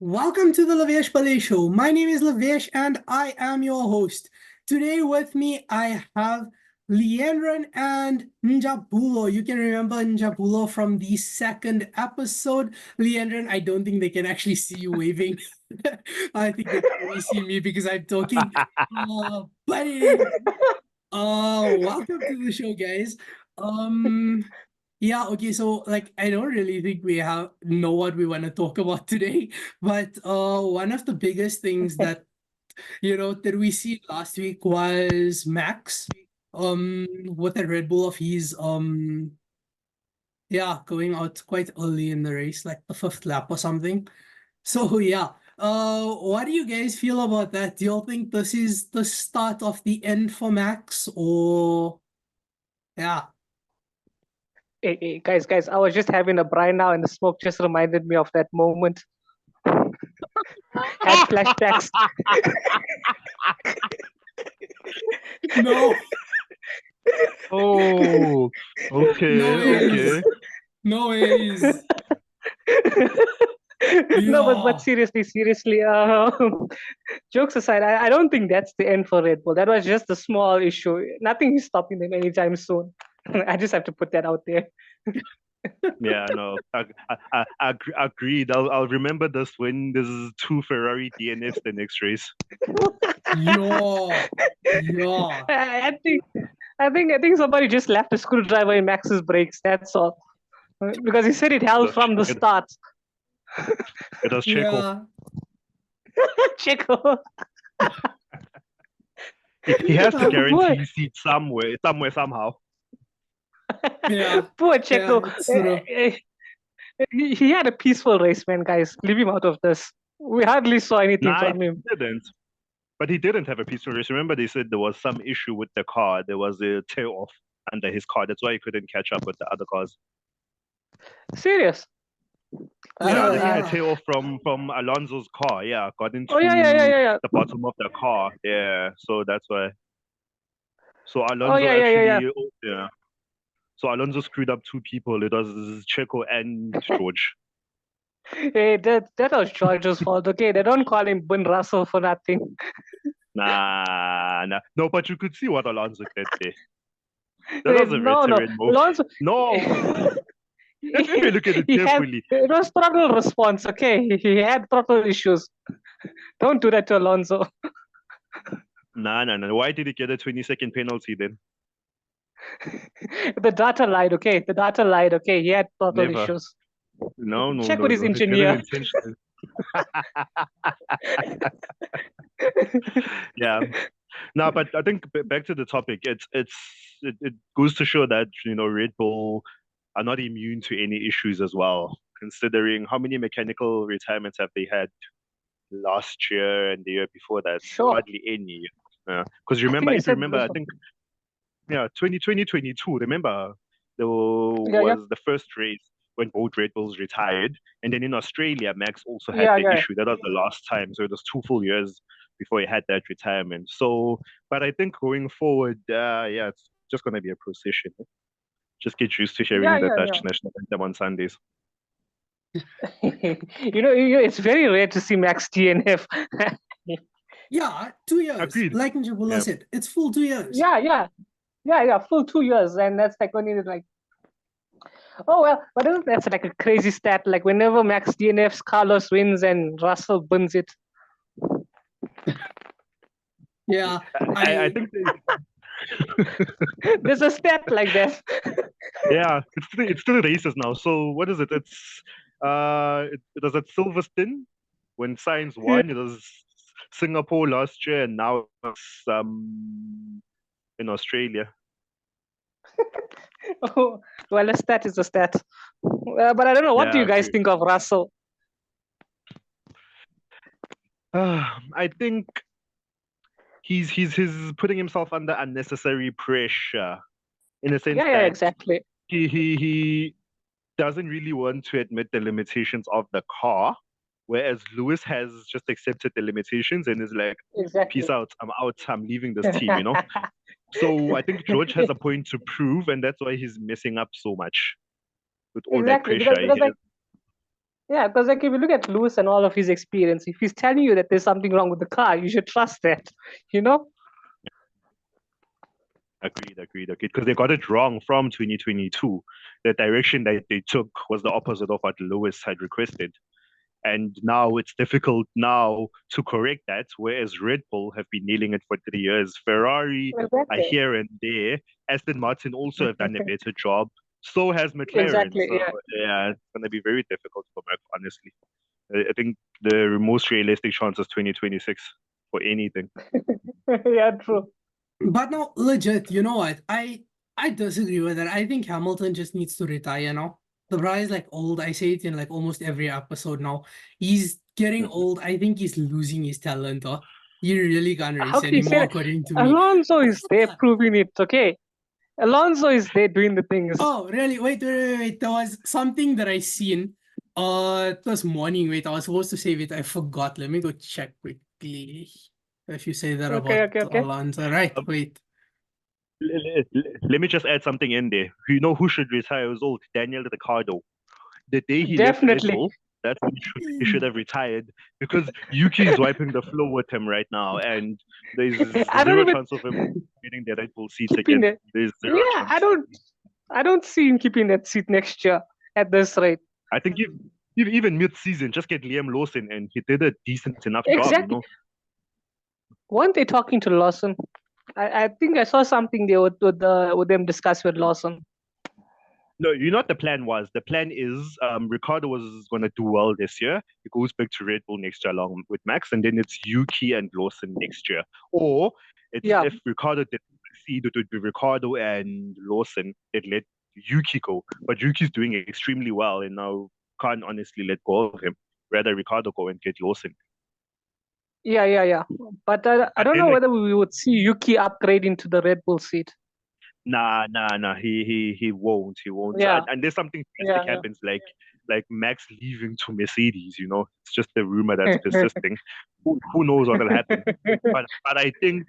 Welcome to the Lavesh Show. My name is Lavesh and I am your host. Today with me, I have Leeandran and Njabulo. You can remember Njabulo from the second episode. Leeandran, I don't think they can actually see you waving. I think they can only see me because I'm talking. But anyway, welcome to the show, guys. Um, yeah, okay, so like I don't really think we have know what we want to talk about today, but one of the biggest things that that we see last week was Max with a Red Bull of his going out quite early in the race, like the fifth lap or something. So yeah, what do you guys feel about that? Do you think this is the start of the end for Max, or yeah? Hey, guys, I was just having a braai now, and the smoke just reminded me of that moment. Had flashbacks. No. Oh, okay. No ways. No, but Yeah. seriously, jokes aside, I don't think that's the end for Red Bull. That was just a small issue. Nothing is stopping them anytime soon. I just have to put that out there. Yeah, no, agreed. I'll remember this when there's two Ferrari DNFs the next race. Yeah. I think somebody just left a screwdriver in Max's brakes. That's all, because he said it held from the start. It was Checo. Checo. He has to guarantee his seat somewhere, somehow. Yeah. Poor Checo. Yeah, he had a peaceful race, man, guys. Leave him out of this. We hardly saw anything from him. He didn't. But he didn't have a peaceful race. Remember, they said there was some issue with the car. There was a tail off under his car. That's why he couldn't catch up with the other cars. Serious? Yeah, he had a tail off from Alonso's car. Yeah, got into the bottom of the car. Yeah, so that's why. So Alonso So Alonso screwed up two people. It was Checo and George. Hey, that was George's fault. Okay, they don't call him Ben Russell for nothing. Nah. No, but you could see what Alonso did there. That was a veteran move. Alonso... No. Let me look at it carefully. It was throttle response, okay? He had throttle issues. Don't do that to Alonso. Nah. Why did he get a 20-second penalty then? The data lied, okay? The data lied, okay? He had throttle issues. No. Check with his engineer. Yeah. No, but I think back to the topic, it goes to show that Red Bull are not immune to any issues as well, considering how many mechanical retirements have they had last year and the year before that. Sure. Hardly any. Because remember, I think 2022, remember there was the first race when both Red Bulls retired, and then in Australia Max also had the issue. That was the last time, so it was 2 full years before he had that retirement. So, but I think going forward, it's just going to be a procession. Just get used to hearing the Dutch national anthem on Sundays. It's very rare to see Max DNF. Yeah, 2 years. Agreed. Like Njabulo said, it's full 2 years. Yeah, full 2 years, and that's like when it's like, oh well, but isn't that's like a crazy stat? Like whenever Max DNFs, Carlos wins and Russell burns it. Yeah, I think there's a stat like that. Yeah, it's still races now. So what is it? It's it was at Silverstone when Sainz won. It was Singapore last year, and now it's in Australia. Oh, well, a stat is a stat. But I don't know. What do you guys think of Russell? I think he's putting himself under unnecessary pressure, in a sense that exactly. He doesn't really want to admit the limitations of the car, whereas Lewis has just accepted the limitations and is like, peace out, I'm out, I'm leaving this team, So I think George has a point to prove, and that's why he's messing up so much with all that pressure. Yeah, because like if you look at Lewis and all of his experience, if he's telling you that there's something wrong with the car, you should trust that, you know? Agreed. Because they got it wrong from 2022. The direction that they took was the opposite of what Lewis had requested. And now it's difficult now to correct that, whereas Red Bull have been nailing it for 3 years. Ferrari are Exactly. here and there. Aston Martin also have done a better job. So has McLaren. Exactly, So yeah. yeah, it's going to be very difficult for Merc, honestly. I think the most realistic chance is 2026 for anything. Yeah, true. But no, legit, you know what? I disagree with that. I think Hamilton just needs to retire now. The guy is like old. I say it in like almost every episode now. He's getting old. I think he's losing his talent. Huh? He really can't How race can you say anymore, that? according to me. Alonso is there proving it, okay? Alonso is there doing the things. Oh, really? Wait. There was something that I seen this morning. Wait, I was supposed to save it. I forgot. Let me go check quickly. If you say that Okay, about okay. Alonso. Right, wait. Let me just add something in there. You know who should retire as old? Daniel Ricciardo. The day he left Red Definitely. Bull, that's when he should have retired because Yuki is wiping the floor with him right now, and there's I don't zero even chance of him getting the Red Bull seat keeping again. it. There's zero Yeah, chance. I don't see him keeping that seat next year at this rate. I think if even mid-season, just get Liam Lawson, and he did a decent enough job, you Exactly. know. Weren't they talking to Lawson? I think I saw something there with them discuss with Lawson. No, you know what the plan was? The plan is Ricardo was going to do well this year. He goes back to Red Bull next year along with Max, and then it's Yuki and Lawson next year. Or it's Yeah. if Ricardo didn't succeed, it would be Ricardo and Lawson that let Yuki go. But Yuki's doing extremely well, and now can't honestly let go of him. Rather, Ricardo go and get Lawson. Yeah. But I don't know whether we would see Yuki upgrade into the Red Bull seat. Nah. He won't. He won't. Yeah. And there's something drastic happens, like Max leaving to Mercedes. You know, it's just a rumor that's persisting. Who knows what will happen? But I think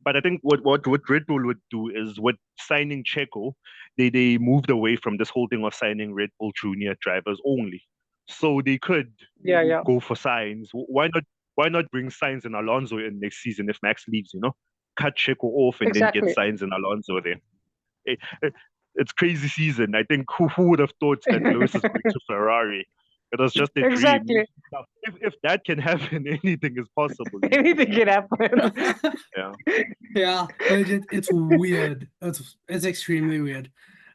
what Red Bull would do is with signing Checo, they moved away from this whole thing of signing Red Bull Junior drivers only. So they could go for Sainz. Why not bring Sainz and Alonso in next season if Max leaves? You know, cut Checo off and then get Sainz and Alonso there. It's crazy season. I think who would have thought that Lewis is going to Ferrari? It was just a dream. Now, if that can happen, anything is possible. Anything can happen. Yeah, it's weird. It's extremely weird.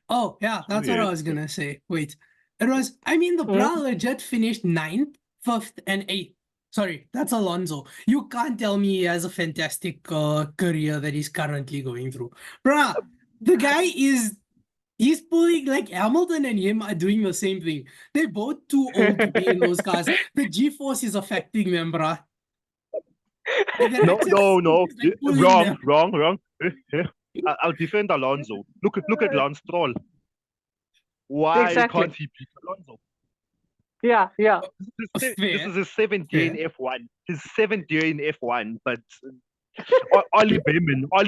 Oh, yeah, that's what I was gonna say. Wait. The bra legit finished 9th, 5th, and 8th. Sorry, that's Alonso. You can't tell me he has a fantastic career that he's currently going through. Bruh, the guy he's pulling, like, Hamilton and him are doing the same thing. They're both too old to be in those cars. The G-force is affecting them, bruh. No. Like wrong. I'll defend Alonso. Look at Lance Stroll. Why can't he beat Alonso? Yeah. This is his 7th year in F1. His 7th year in F1, but Ollie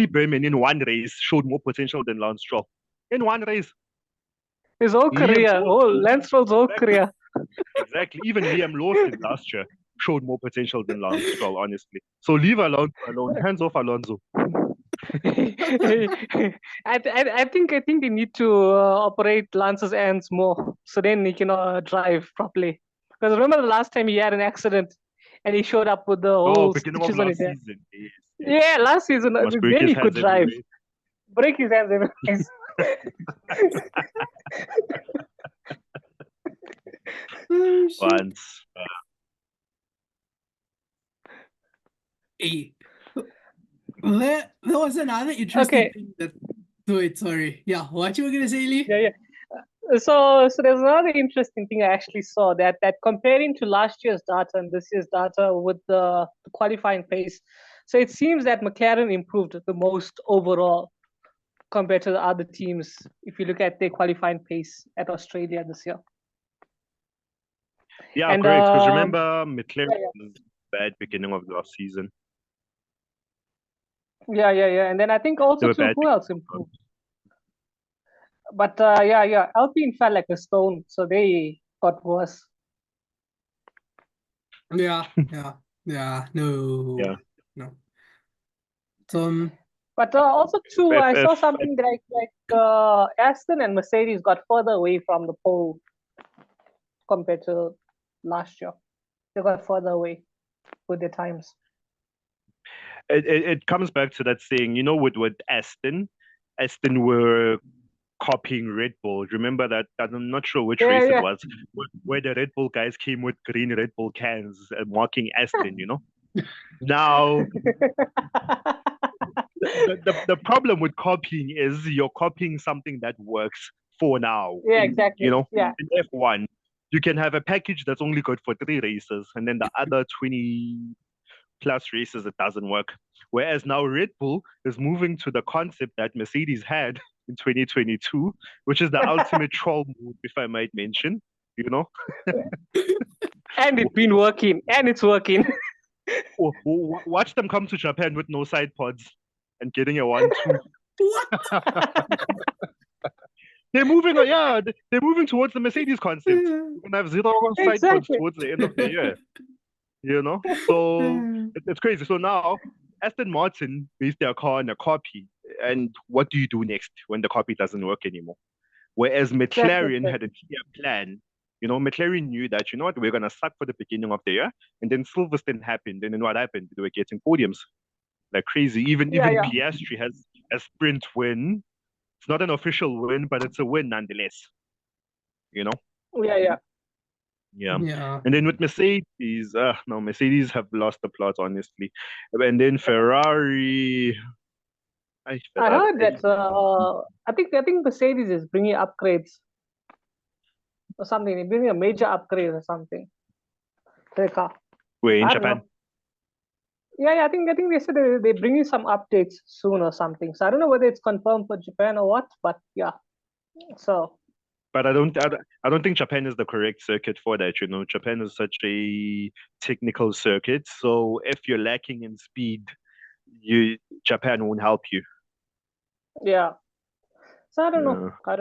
Berman in one race showed more potential than Lance Stroll. In one race. His whole career. Lance Stroll's whole career. Exactly. Even Liam Lawson last year showed more potential than Lance Stroll, honestly. So leave Alonso alone. Hands off Alonso. I think they need to operate Lance's hands more, so then he can drive properly. Because remember the last time he had an accident and he showed up with the whole beginning of last season. Yes. Yeah, last season then he could drive. Break his hands every race. Once. There was another interesting thing that. Wait, sorry. Yeah, what you were gonna say, Lee? Yeah. So there's another interesting thing I actually saw that comparing to last year's data and this year's data with the qualifying pace. So it seems that McLaren improved the most overall compared to the other teams if you look at their qualifying pace at Australia this year. Yeah, great. Because remember, McLaren was bad beginning of last season. Yeah. And then I think also who else improved? But Alpine fell like a stone, so they got worse. Yeah, yeah, yeah. No, Yeah. no. So, But also too, If, I saw if something like Aston and Mercedes got further away from the pole compared to last year. They got further away with their times. it comes back to that saying, with Aston were copying Red Bull. Remember that? I'm not sure which race it Yeah. was, where the Red Bull guys came with green Red Bull cans and marking Aston, Now, the problem with copying is you're copying something that works for now. Yeah, exactly. Yeah. In F1, you can have a package that's only good for 3 races, and then the other 20 plus races it doesn't work. Whereas now Red Bull is moving to the concept that Mercedes had in 2022, which is the ultimate troll move, if I might mention. And it's been working, and it's working. Watch them come to Japan with no side pods and getting a 1-2. what? They're moving, they're moving towards the Mercedes concept. We're gonna have 0 side pods towards the end of the year. So it's crazy. So now Aston Martin based their car on a copy, and what do you do next when the copy doesn't work anymore? Whereas McLaren had a clear plan. McLaren knew that, what, we're gonna suck for the beginning of the year, and then Silverstone happened, and then what happened? They were getting podiums like crazy. Even Piastri has a sprint win. It's not an official win, but it's a win nonetheless. Yeah. Yeah. And then with Mercedes, no, Mercedes have lost the plot, honestly. And then Ferrari, I heard that I think Mercedes is bringing upgrades or something. They're bringing a major upgrade or something to the car. Wait, in Japan? Yeah, I think they said they're bringing some updates soon or something. So I don't know whether it's confirmed for Japan or what, but yeah. So. But I don't think Japan is the correct circuit for that. Japan is such a technical circuit. So if you're lacking in speed, Japan won't help you. Yeah. So I don't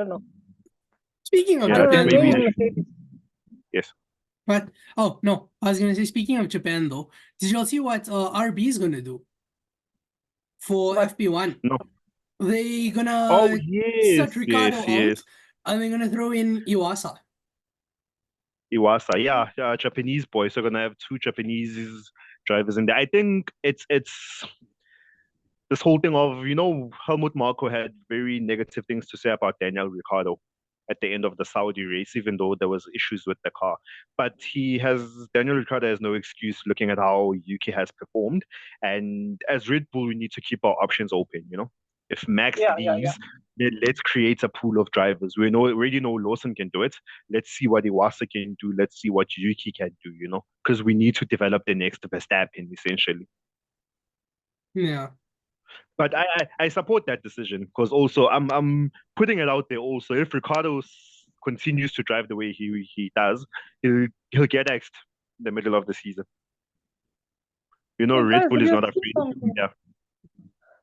know. Speaking of Japan, yes. But no, I was gonna say, speaking of Japan though, did you all see what RB is gonna do for FP1? No. They're gonna set Ricardo out, and they're gonna throw in Iwasa. Iwasa, yeah, Japanese boys. So gonna have 2 Japanese drivers in there. I think it's this whole thing of, Helmut Marko had very negative things to say about Daniel Ricciardo at the end of the Saudi race, even though there was issues with the car. But Daniel Ricciardo has no excuse looking at how Yuki has performed. And as Red Bull, we need to keep our options open, If Max leaves, then let's create a pool of drivers. We already know Lawson can do it. Let's see what Iwasa can do. Let's see what Yuki can do, because we need to develop the next Verstappen, essentially. Yeah. But I support that decision, because also I'm putting it out there also. If Ricardo continues to drive the way he does, he'll get axed in the middle of the season. Red Bull is not afraid. Yeah.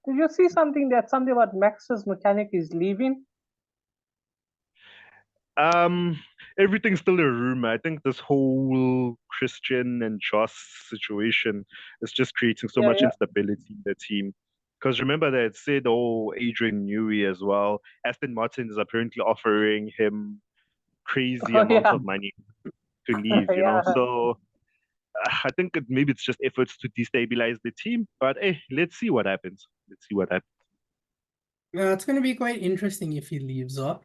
Did you see something about Max's mechanic is leaving? Everything's still a rumor. I think this whole Christian and Joss situation is just creating so much instability in the team. Because remember that it said, Adrian Newey as well. Aston Martin is apparently offering him crazy amounts of money to leave, So I think maybe it's just efforts to destabilize the team. But hey, let's see what happens. It's going to be quite interesting if he leaves up.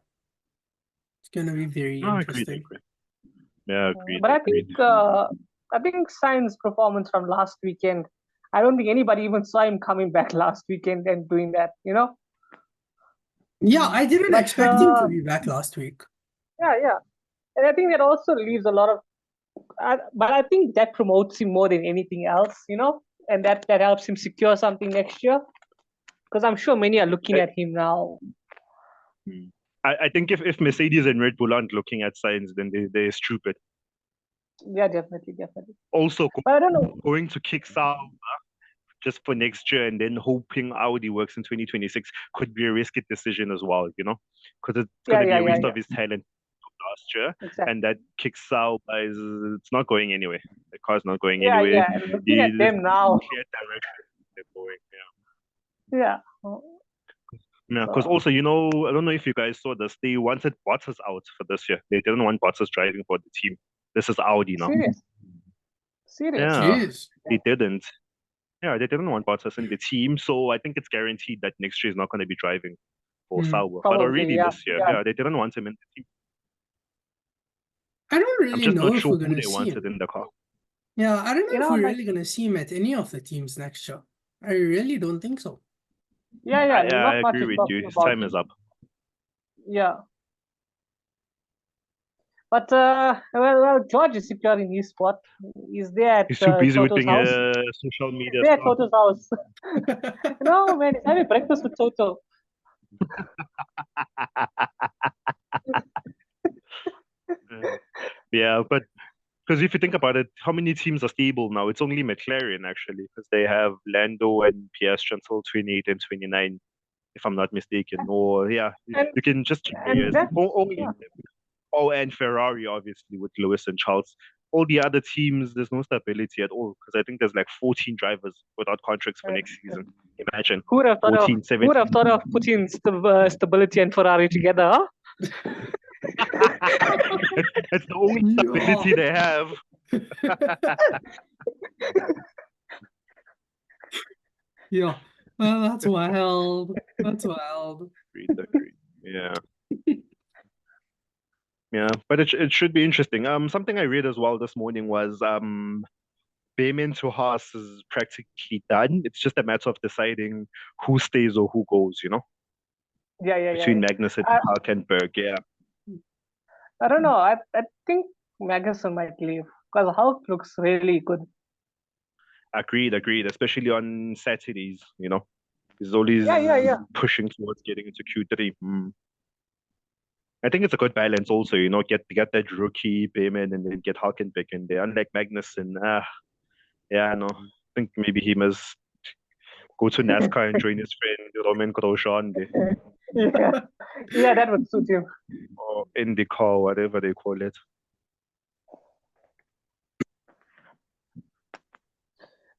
It's going to be very interesting. Agreed. Yeah, agreed. But I think Sainz's performance from last weekend, I don't think anybody even saw him coming back last weekend and doing that, Yeah, I didn't expect him to be back last week. Yeah. And I think that also leaves a lot of, but I think that promotes him more than anything else, and that helps him secure something next year. Because I'm sure many are looking at him now. I think if Mercedes and Red Bull aren't looking at Sainz, then they're stupid. Yeah, definitely. Also, but I don't know. Going to kick Sauber just for next year and then hoping Audi works in 2026 could be a risky decision as well, because it's going to be a waste of his talent last year. Exactly. And that kick Sauber it's not going anywhere. The car's not going Yeah, anywhere. yeah. Looking at There's them no now. clear direction they're going. Yeah. Yeah, because also, I don't know if you guys saw this. They wanted Bottas out for this year. They didn't want Bottas driving for the team. This is Audi now. Serious. Serious. Yeah, Jeez. they didn't. Yeah, they didn't want Bottas in the team, so I think it's guaranteed that next year he's not going to be driving for Sauber. But Probably, already yeah. this year, Yeah. they didn't want him in the team. I don't I'm really just know not if sure we're who gonna they see wanted him. in the car. Yeah, I don't know if we're like, really gonna see him at any of the teams next year. I really don't think so. yeah, I not much agree is with talking you. His about time him. is up. Yeah. But well, George is securing his spot. He's there at He's too busy with Toto's being house. a social He's media there at star. Toto's house. No, man, he's having breakfast with Toto. Yeah, but because if you think about it, how many teams are stable now? It's only McLaren actually, because they have Lando and Piastri until 28 and 29, if I'm not mistaken. Or yeah, And you can just check the and years. that Only yeah. Oh, and Ferrari obviously with Lewis and Charles. All the other teams, there's no stability at all because I think there's like 14 drivers without contracts for next season. Imagine Who would have thought 14, of 17. putting stability and Ferrari together, huh? It's the only stability they have. Yeah, well, that's wild. That's wild. Agreed. Yeah. Yeah, but it should be interesting. Something I read as well this morning was Bayman to Haas is practically done. It's just a matter of deciding who stays or who goes, between Magnussen and I, Hulkenberg. Yeah. I don't know. I think Magnussen might leave because Hulk looks really good. Agreed. Especially on Saturdays, he's always pushing towards getting into Q3. I think it's a good balance also, get that rookie payment and then get Hulkenberg in there. Unlike Magnussen, no. I think maybe he must go to NASCAR and join his friend Roman Grosjean there. Yeah, that would suit him. Or IndyCar, whatever they call it.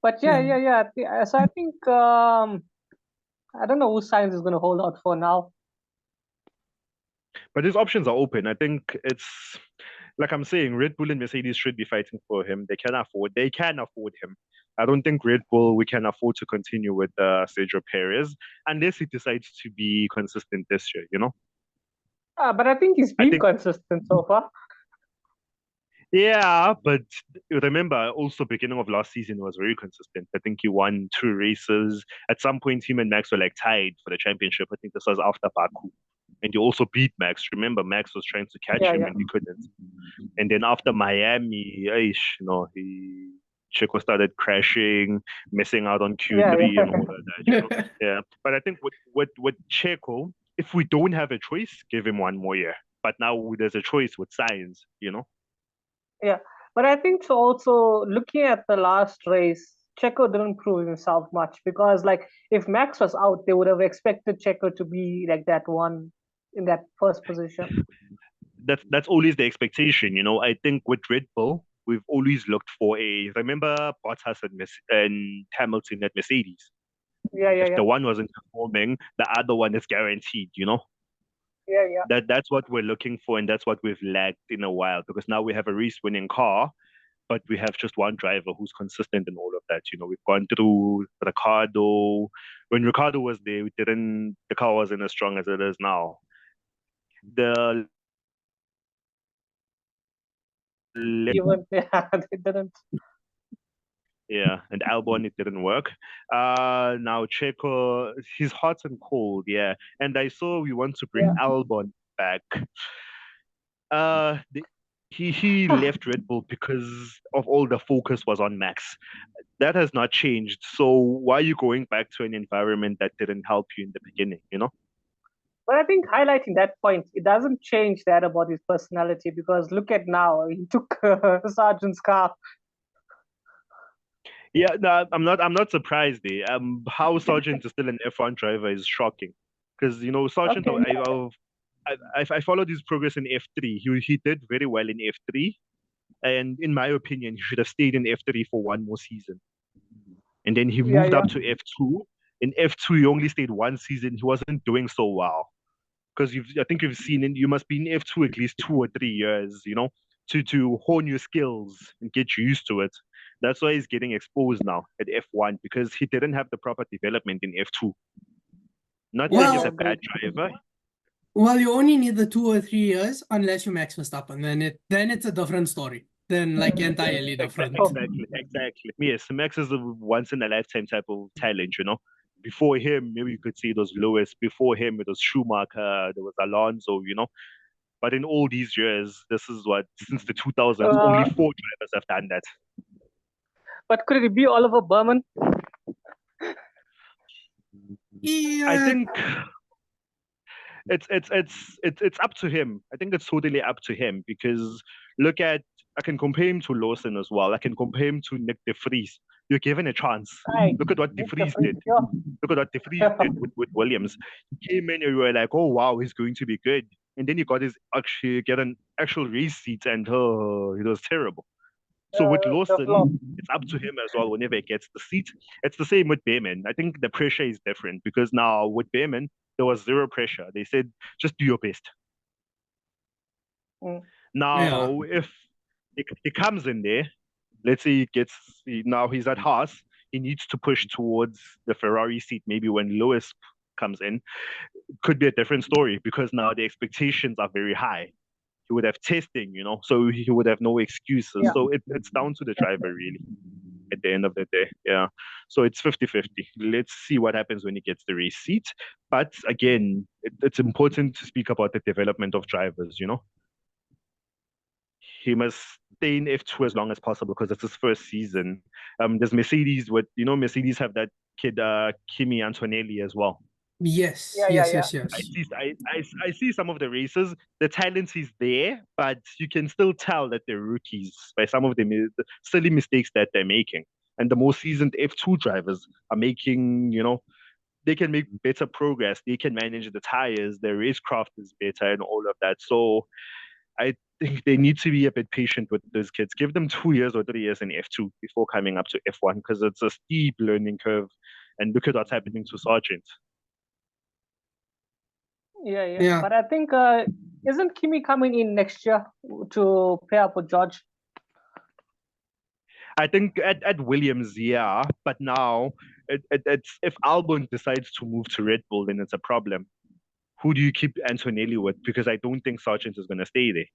But yeah. So I think I don't know who Sainz is going to hold out for now. But his options are open. I think it's like I'm saying, Red Bull and Mercedes should be fighting for him. They can afford him. I don't think Red Bull we can afford to continue with Sergio Perez unless he decides to be consistent this year, But I think he's been consistent so far. Yeah, but remember, also beginning of last season was very consistent. I think he won 2 races. At some point, him and Max were like tied for the championship. I think this was after Baku. And he also beat Max. Remember, Max was trying to catch him and he couldn't. And then after Miami, Checo started crashing, missing out on Q3 and all of that. Yeah. But I think with Checo, if we don't have a choice, give him 1 more year. But now there's a choice with Sainz, Yeah, but I think so also looking at the last race, Checo didn't prove himself much because like if Max was out, they would have expected Checo to be like that one in that first position. That's always the expectation, I think with Red Bull, we've always looked for remember Bottas and Hamilton at Mercedes. If the one wasn't performing, the other one is guaranteed, That's what we're looking for, and that's what we've lacked in a while because now we have a race-winning car, but we have just one driver who's consistent in all of that. We've gone through Ricardo. When Ricardo was there, the car wasn't as strong as it is now. The Even they didn't. Yeah, and Albon, it didn't work. Now Checo, he's hot and cold, yeah. And I saw we want to bring Albon back. He left Red Bull because of all the focus was on Max. That has not changed. So why are you going back to an environment that didn't help you in the beginning, But I think highlighting that point, it doesn't change that about his personality because look at now, he took Sargent's car. Yeah, no, I'm not surprised. How Sargent is still an F1 driver is shocking, because Sargent. I followed his progress in F3. He did very well in F3, And in my opinion, he should have stayed in F3 for one more season. And then he moved up to F2. In F2, he only stayed one season. He wasn't doing so well. Because I think you've seen it, you must be in F2 at least 2 or 3 years, to hone your skills and get used to it. That's why he's getting exposed now at F1 because he didn't have the proper development in F2. Not saying he's a bad driver. Well, you only need the 2 or 3 years unless you Max Verstappen. Then it's a different story. Then entirely different. Exactly. Yes, Max is a once in a lifetime type of talent, Before him, maybe you could say it was Lewis. Before him, it was Schumacher. There was Alonso, But in all these years, this is since the 2000s, only 4 drivers have done that. But could it be Oliver Bowman? Yeah. I think it's up to him. I think it's totally up to him because I can compare him to Lawson as well. I can compare him to Nick de Vries. You're given a chance. Look at what de Vries did. Look at what de Vries did with Williams. He came in and you were like, oh wow, he's going to be good. And then he got an actual race seat and it was terrible. So with Lawson, it's up to him as well whenever he gets the seat. It's the same with Behrman. I think the pressure is different because now with Behrman, there was zero pressure. They said, just do your best. Now, if he comes in there, let's say now he's at Haas, he needs to push towards the Ferrari seat maybe when Lewis comes in. Could be a different story because now the expectations are very high. He would have testing, so he would have no excuses. Yeah. So it's down to the driver, really, at the end of the day. Yeah. So it's 50-50. Let's see what happens when he gets the race seat. But again, it's important to speak about the development of drivers, He must stay in F2 as long as possible because it's his first season. There's Mercedes Mercedes have that kid, Kimi Antonelli as well. Yes. I see some of the races. The talent is there, but you can still tell that they're rookies by some of the silly mistakes that they're making. And the more seasoned F2 drivers are making, they can make better progress. They can manage the tires. Their racecraft is better and all of that. So I think they need to be a bit patient with those kids. Give them 2 years or 3 years in F2 before coming up to F1 because it's a steep learning curve. And look at what's happening to Sargent. Yeah. But I think isn't Kimi coming in next year to pair up with George? I think at Williams, yeah, but now it's if Albon decides to move to Red Bull, then it's a problem. Who do you keep Antonelli with? Because I don't think Sargent is going to stay there.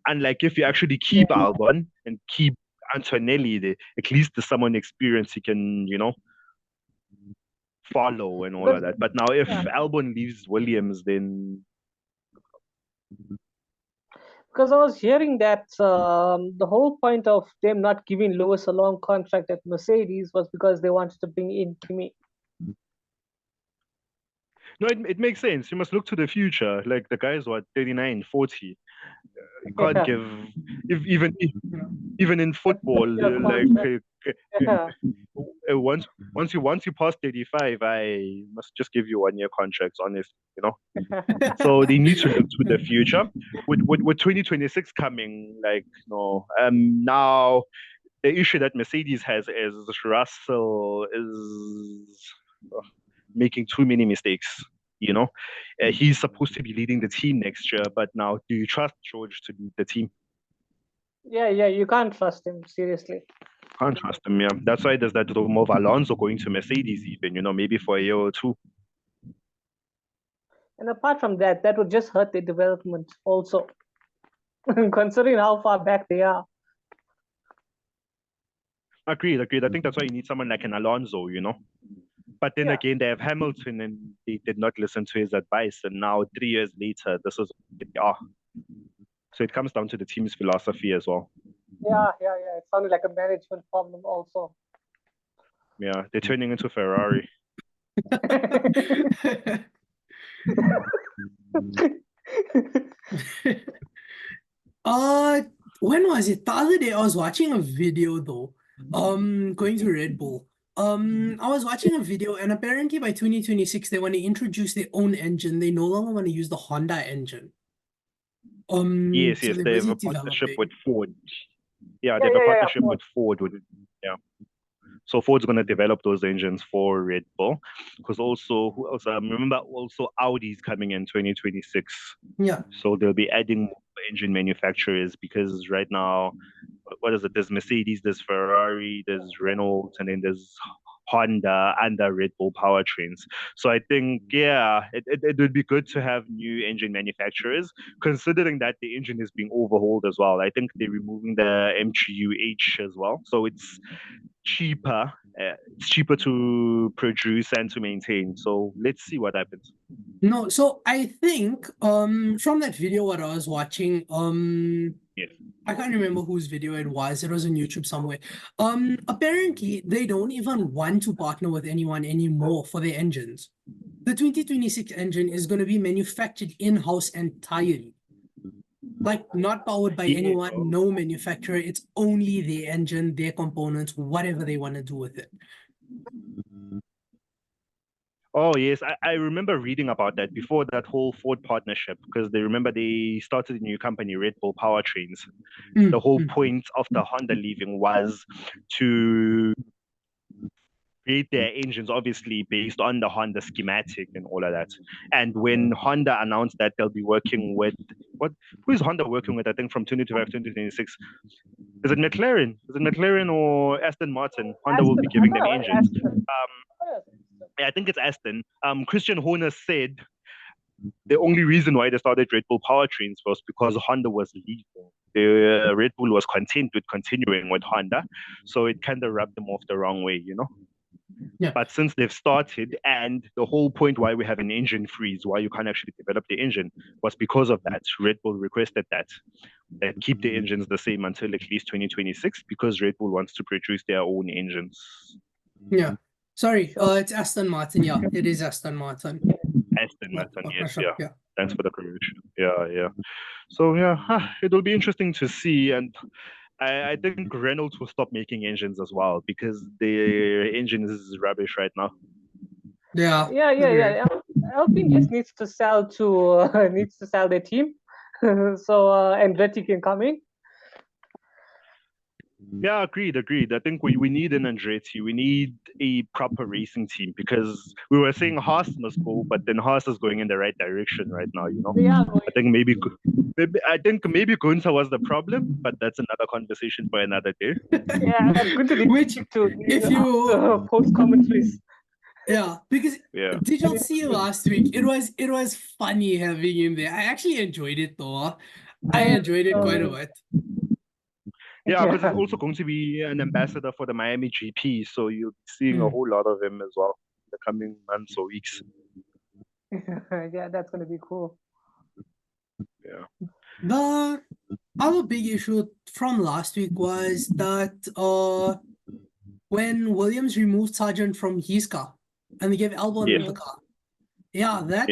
And if you actually keep Albon and keep Antonelli there, at least there's someone experienced he can, follow and all of that. But now if Albon leaves Williams, then because I was hearing that the whole point of them not giving Lewis a long contract at Mercedes was because they wanted to bring in Kimi. No, it makes sense. You must look to the future. The guy's 39, 40. You can't give even in football. Once you pass 35, I must just give you 1-year contracts, honestly. So they need to look to the future. With 2026 coming, now the issue that Mercedes has is Russell is making too many mistakes. He's supposed to be leading the team next year, but now do you trust George to lead the team? Yeah, you can't trust him, seriously. Can't trust him, yeah. That's why there's that rumor of Alonso going to Mercedes even, maybe for a year or two. And apart from that would just hurt the development also, considering how far back they are. Agreed. I think that's why you need someone like an Alonso, But then again, they have Hamilton and they did not listen to his advice. And now 3 years later, this is what they are. So it comes down to the team's philosophy as well. Yeah. It sounded like a management problem also. Yeah, they're turning into Ferrari. When was it? The other day I was watching a video though. Going to Red Bull. I was watching a video and apparently by 2026 they want to introduce their own engine. They no longer want to use the Honda engine. Yes, they have a partnership with Ford. Yeah, they have a partnership with Ford. Yeah. So Ford's going to develop those engines for Red Bull. Because also, who else? Remember, also Audi's coming in 2026. Yeah. So they'll be adding more engine manufacturers because right now, what is it? There's Mercedes, there's Ferrari, there's Renault, and then there's Honda under Red Bull powertrains. So I think, yeah, it would be good to have new engine manufacturers, considering that the engine is being overhauled as well. I think they're removing the M3UH as well. So cheaper. It's cheaper to produce and to maintain. So let's see what happens. No, so I think from that video what I was watching, Yes. I can't remember whose video it was. It was on YouTube somewhere. Apparently they don't even want to partner with anyone anymore for their engines. The 2026 engine is going to be manufactured in-house entirely. Like not powered by anyone, no manufacturer. It's only their engine, their components, whatever they want to do with it. Oh, yes. I remember reading about that before that whole Ford partnership, because they started a new company, Red Bull Powertrains. The whole point of the Honda leaving was to create their engines, obviously based on the Honda schematic and all of that. And when Honda announced that they'll be working with who is Honda working with? I think from 2025 to 2026. Is it McLaren? Is it McLaren or Aston Martin? Honda will be giving them engines. I think it's Aston. Christian Horner said the only reason why they started Red Bull powertrains was because Honda was leaving. Red Bull was content with continuing with Honda, so it kind of rubbed them off the wrong way, you know. Yeah. But since they've started, and the whole point why we have an engine freeze, why you can't actually develop the engine, was because of that. Red Bull requested that keep the engines the same until at least 2026, because Red Bull wants to produce their own engines. Yeah. Sorry, it's Aston Martin. Yeah, it is Aston Martin. Aston Martin, yes, yeah. Thanks for the correction. Yeah. So yeah, it will be interesting to see, and I think Renault will stop making engines as well because the engine is rubbish right now. Yeah. Alpine just needs to sell their team, so Andretti can come in. Yeah, agreed. I think we need an Andretti. We need a proper racing team because we were saying Haas must go, but then Haas is going in the right direction right now, you know? I think maybe Gunther was the problem, but that's another conversation for another day. Yeah, if you post commentaries. Yeah, because did y'all see last week? It was funny having him there. I actually enjoyed it though. I enjoyed it quite a bit. Yeah, because he's also going to be an ambassador for the Miami GP, so you'll be seeing a whole lot of him as well in the coming months or weeks. Yeah, that's going to be cool. Yeah. The other big issue from last week was that when Williams removed Sargent from his car and they gave Albon in the car. Yeah, that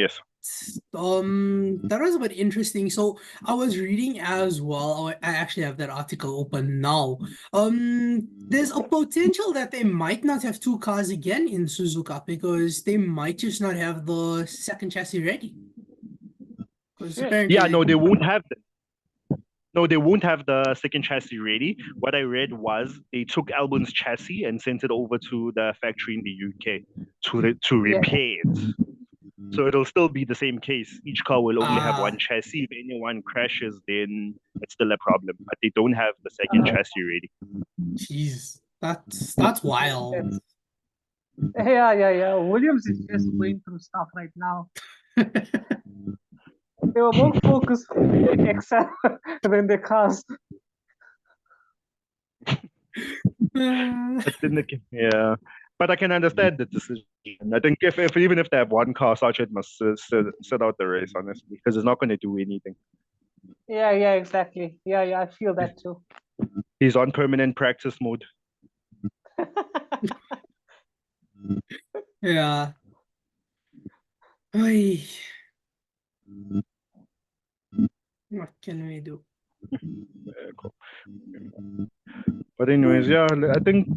was a bit interesting. So I was reading as well. I actually have that article open now. There's a potential that they might not have two cars again in Suzuka because they might just not have the second chassis ready. Yeah, no, they won't have them. No, they won't have the second chassis ready. What I read was they took Albon's chassis and sent it over to the factory in the UK to repair it. So it'll still be the same case. Each car will only have one chassis. If anyone crashes, then it's still a problem. But they don't have the second chassis ready. Jeez, that's wild. Yeah. Williams is just going through stuff right now. They were more focused on Excel than the cars. But I can understand the decision. I think even if they have one car, Sargent must sit out the race, honestly, because it's not going to do anything. Yeah, exactly. Yeah, I feel that too. He's on permanent practice mode. Yeah. Oy. What can we do? Cool. But anyways, yeah, I think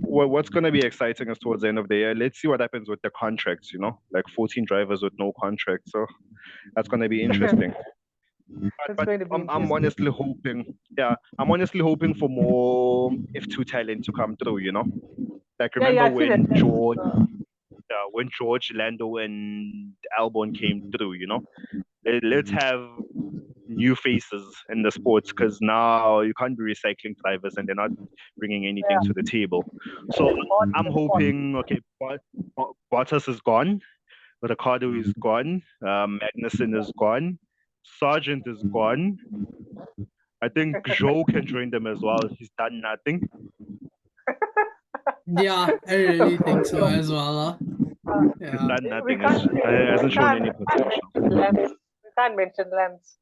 what's going to be exciting is towards the end of the year. Let's see what happens with the contracts, like 14 drivers with no contract. So that's going to be interesting. It's going to be I'm interesting. honestly hoping, I'm honestly hoping for more F2 talent to come through, you know? Like remember I feel when George, Lando, and Albon came through, you know? Let's have new faces in the sports because now you can't be recycling drivers and they're not bringing anything to the table. So I'm hoping, okay, Bottas is gone, Ricardo is gone, Magnussen is gone, Sargent is gone. I think Joe can join them as well. He's done nothing. Yeah, I really think so as well. He's Yeah. done nothing. Hasn't shown any potential. We can't mention Lance.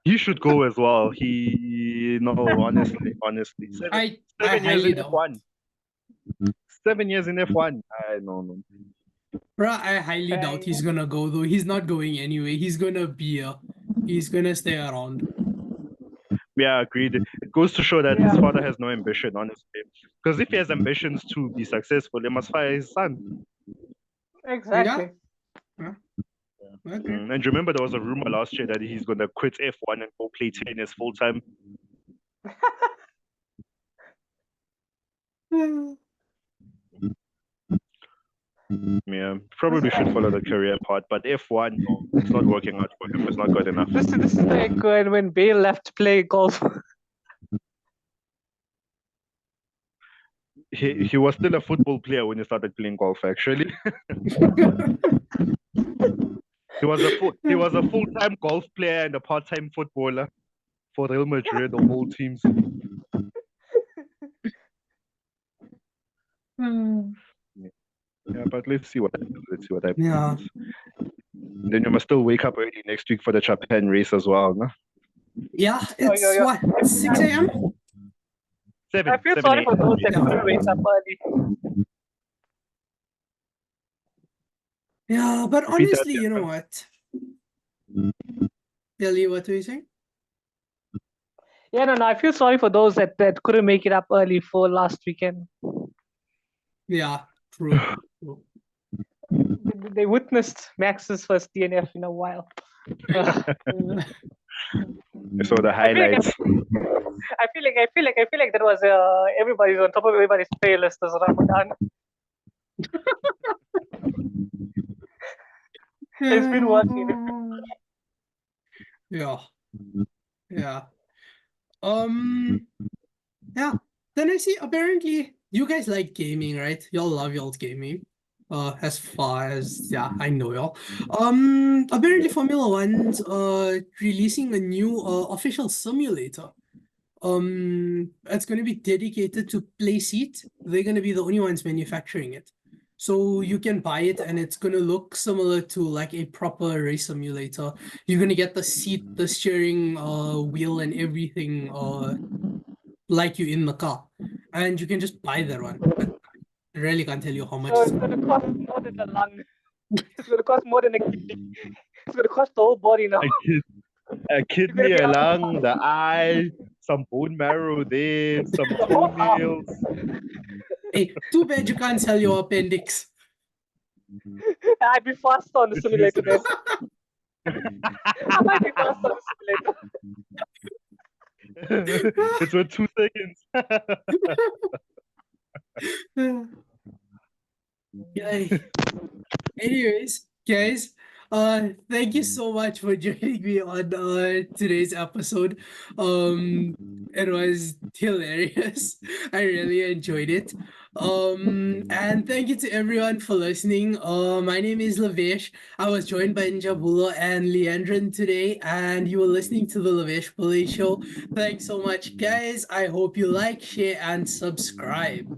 He should go as well. Honestly. I 7 years highly in doubt. F1. 7 years in F1. I no. Bruh, I highly doubt he's gonna go though. He's not going anyway. He's gonna be he's gonna stay around. Yeah, agreed. It goes to show that his father has no ambition, honestly. Because if he has ambitions to be successful, he must fire his son. Exactly. Yeah. Okay. And remember, there was a rumor last year that he's going to quit F1 and go play tennis full time. Yeah, probably should follow the career path, but F1, no, it's not working out for him. It's not good enough. This is like when Bale left to play golf. He was still a football player when he started playing golf, actually. He was a full-time golf player and a part-time footballer for Real Madrid of all teams. Yeah, but let's see what happens. Yeah. Then you must still wake up early next week for the Japan race as well, no? Yeah, it's what, 6 a.m.? 7. I feel sorry for those that couldn't wake up early. Yeah, but honestly, you know what? Ellie, what were you saying? Yeah, no, I feel sorry for those that couldn't make it up early for last weekend. Yeah, true. They witnessed Max's first DNF in a while. I saw the highlights. I feel like that was everybody's on top of everybody's playlist as Ramadan. It's been working. Yeah. Yeah. Yeah. Then I see apparently you guys like gaming, right? Y'all love y'all's gaming. As far as I know y'all. Apparently Formula One's releasing a new official simulator. It's gonna be dedicated to play seat. They're gonna be the only ones manufacturing it. So you can buy it and it's gonna look similar to like a proper race simulator. You're gonna get the seat, the steering wheel and everything like you in the car. And you can just buy that one. But I really can't tell you how much it's gonna cost more than a lung. It's gonna cost more than a kidney. It's gonna cost the whole body now. A kidney, a lung, the eye, some bone marrow there, some toenails. Hey, too bad you can't sell your appendix. I'd be faster on the simulator then. I might be faster on the simulator. It's worth 2 seconds. Yay. Anyways, guys, thank you so much for joining me on today's episode. It was hilarious. I really enjoyed it. And thank you to everyone for listening. My name is Lavesh. I was joined by Njabulo and Leeandran today, and you were listening to the Lavesh Show. Thanks so much, guys. I hope you like, share, and subscribe.